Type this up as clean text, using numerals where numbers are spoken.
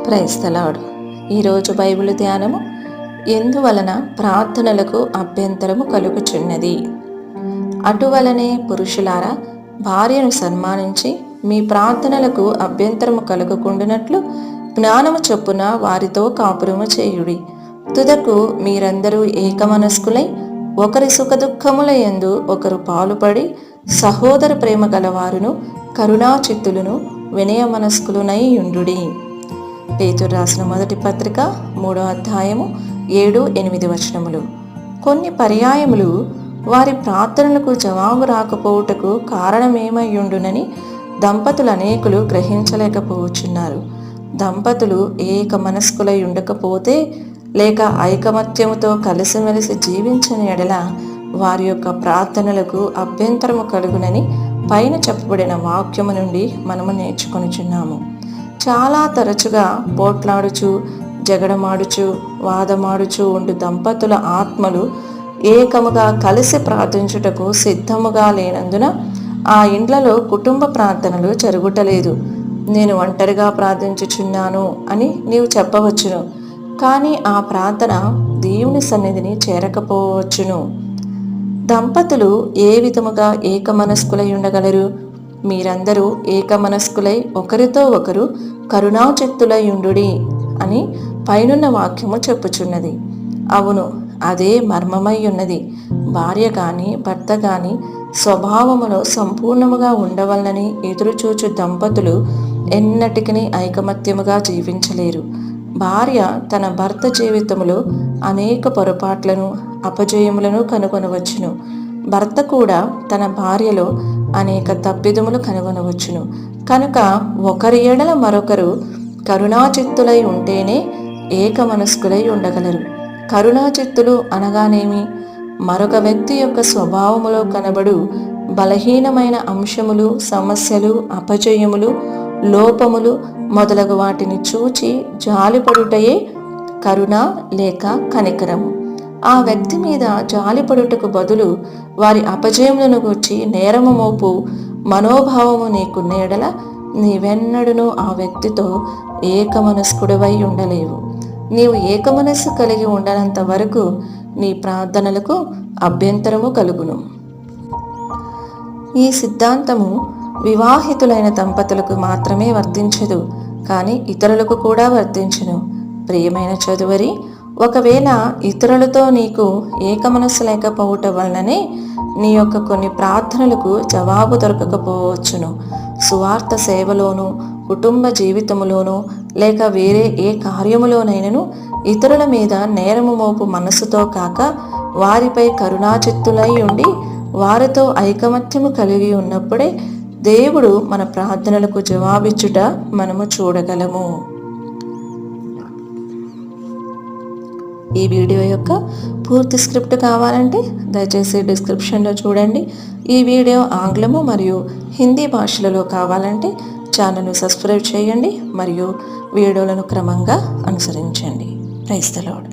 Praise the lord. ఈరోజు Bible ధ్యానము, ఎందువలన ప్రార్థనలకు అభ్యంతరము కలుగుచున్నది. అటువలనే పురుషులారా, భార్యను సన్మానించి మీ ప్రార్థనలకు అభ్యంతరము కలుగకుండునట్లు జ్ఞానము చొప్పున వారితో కాపురము చేయుడి. తుదకు మీరందరూ ఏకమనస్కులై ఒకరి సుఖదుఖముల యందు ఒకరు పాలుపడి సహోదర ప్రేమ గలవారును కరుణాచిత్తులను వినయ మనస్కులునై యుండుడి. పేతురు రాసిన మొదటి పత్రిక 3వ అధ్యాయము 7-8 వచనములు. కొన్ని పర్యాయములు వారి ప్రార్థనలకు జవాబు రాకపోవుటకు కారణమేమయ్యుండునని దంపతులు అనేకులు గ్రహించలేకపోవచ్చున్నారు. దంపతులు ఏక మనస్కులై ఉండకపోతే లేక ఐకమత్యముతో కలిసిమెలిసి జీవించని ఎడల వారి యొక్క ప్రార్థనలకు అభ్యంతరము కలుగునని పైన చెప్పబడిన వాక్యము నుండి మనము నేర్చుకొనుచున్నాము. చాలా తరచుగా పోట్లాడుచు, జగడమాడుచు, వాదమాడుచు ఉండు దంపతుల ఆత్మలు ఏకముగా కలిసి ప్రార్థించుటకు సిద్ధముగా లేనందున ఆ ఇండ్లలో కుటుంబ ప్రార్థనలు జరుగుటలేదు. నేను ఒంటరిగా ప్రార్థించుచున్నాను అని నీవు చెప్పవచ్చును, కానీ ఆ ప్రార్థన దేవుని సన్నిధిని చేరకపోవచ్చును. దంపతులు ఏ విధముగా ఏకమనస్కులై ఉండగలరు? మీరందరూ ఏకమనస్కులై ఒకరితో ఒకరు కరుణాచిత్తులై యుండుడి అని పైనున్న వాక్యము చెప్పుచున్నది. అవును, అదే మర్మమై ఉన్నది. భార్య గాని భర్త గాని స్వభావములో సంపూర్ణముగా ఉండవలనని ఎదురుచూచు దంపతులు ఎన్నటికీ ఐకమత్యముగా జీవించలేరు. భార్య తన భర్త జీవితములో అనేక పొరపాట్లను, అపజయములను కనుగొనవచ్చును. భర్త కూడా తన భార్యలో అనేక తప్పిదములు కనుగొనవచ్చును. కనుక ఒకరి ఎడల మరొకరు కరుణాచిత్తులై ఉంటేనే ఏకమనస్కులై ఉండగలరు. కరుణాచిత్తులు అనగానేమి? మరొక వ్యక్తి యొక్క స్వభావములో కనబడు బలహీనమైన అంశములు, సమస్యలు, అపజయములు, లోపములు మొదలగు వాటిని చూచి జాలిపడుటయే కరుణ లేక కనికరము. ఆ వ్యక్తి మీద జాలిపడుటకు బదులు వారి అపజయములను గూర్చి నేరము మోపు మనోభావము నీకున్న ఎడల నీవెన్నడూనూ ఆ వ్యక్తితో ఏకమనస్కుడివై ఉండలేవు. నీవు ఏకమనస్సు కలిగి ఉండనంత వరకు నీ ప్రార్థనలకు అభ్యంతరము కలుగును. ఈ సిద్ధాంతము వివాహితులైన దంపతులకు మాత్రమే వర్తించదు, కానీ ఇతరులకు కూడా వర్తించును. ప్రియమైన చదువరి, ఒకవేళ ఇతరులతో నీకు ఏకమనస్సు లేకపోవట వలననే నీ యొక్క కొన్ని ప్రార్థనలకు జవాబు దొరకకపోవచ్చును. సువార్త సేవలోనూ, కుటుంబ జీవితములోనూ, లేక వేరే ఏ కార్యములోనైనను ఇతరుల మీద నేరము మోపు మనస్సుతో కాక వారిపై కరుణాచిత్తులై ఉండి వారితో ఐకమత్యము కలిగి ఉన్నప్పుడే దేవుడు మన ప్రార్థనలకు జవాబిచ్చుట మనము చూడగలము. ఈ వీడియో యొక్క పూర్తి స్క్రిప్ట్ కావాలంటే దయచేసి డిస్క్రిప్షన్లో చూడండి. ఈ వీడియో ఆంగ్లము మరియు హిందీ భాషలలో కావాలంటే ఛానల్ను సబ్స్క్రైబ్ చేయండి మరియు వీడియోలను క్రమంగా అనుసరించండి. Praise the lord.